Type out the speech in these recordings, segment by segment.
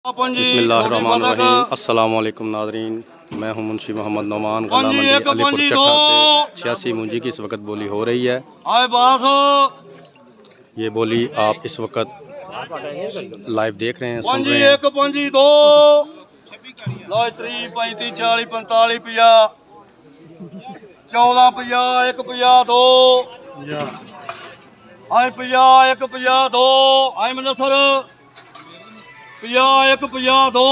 बिस्मिल्लाहिर्रहमानिर्रहीम। अस्सलाम वालेकुम नाज़रीन, मैं हूं मुंशी मोहम्मद नौमान गला मंडी अलीपुर चट्टा से 86 मुंजी की इस वक्त बोली हो रही है। ये बोली आप इस वक्त लाइव देख रहे हैं, सुन रहे हैं। 1 5 2 3 35 40 45 50 14 50 1 50 2 आई 50 1 50 2 आई मनसर 50 1 50 2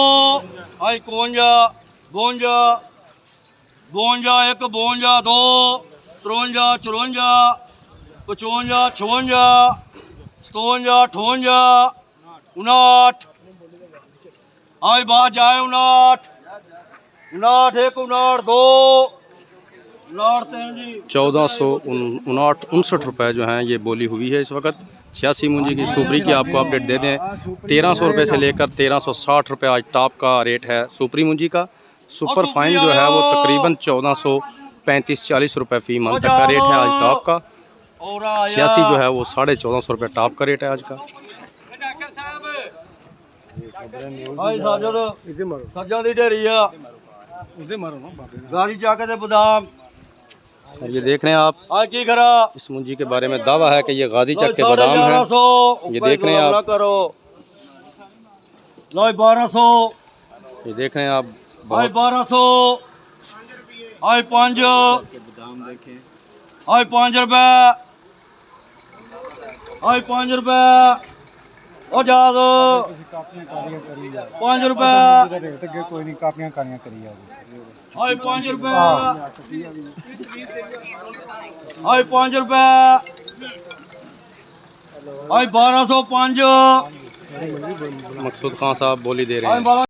आई 51 52 52 1 52 2 53 54 55 56 57 58 59 आई बात जाए 59 59 1 59 2 59 3 जी 1459 रुपये जो हैं ये बोली हुई है इस वक्त। 86 मुंजी की सुपरी की आपको अपडेट दे दें, 1300 रुपये से लेकर 1360 रुपये आज टॉप का रेट है सुपरी मुंजी का। सुपर फाइन जो है वो तकरीबन 1435-40 रुपये फी मन तक का रेट है आज टॉप का। 86 जो है वो 1450 रुपये टॉप का रेट है आज का। सज्जा दी ढेरी आ गाड़ी जाके दे बादाम। और ये देख रहे हैं आप, आज की खरा इस मुंजी के बारे में दावा है कि ये गाजी चक के बादाम है। ये देख रहे हैं आप, करो 1200 ये देख रहे हैं आप, आई 1200 आई 5 आई 5 रुपए आई 5 रुपए ओ जाद 5 रुपए कोई नहीं, कापियां कारियां करी आई 5 रुपए आई 5 रुपए आई 1205 मकसूद खान साहब बोली दे रहे हैं।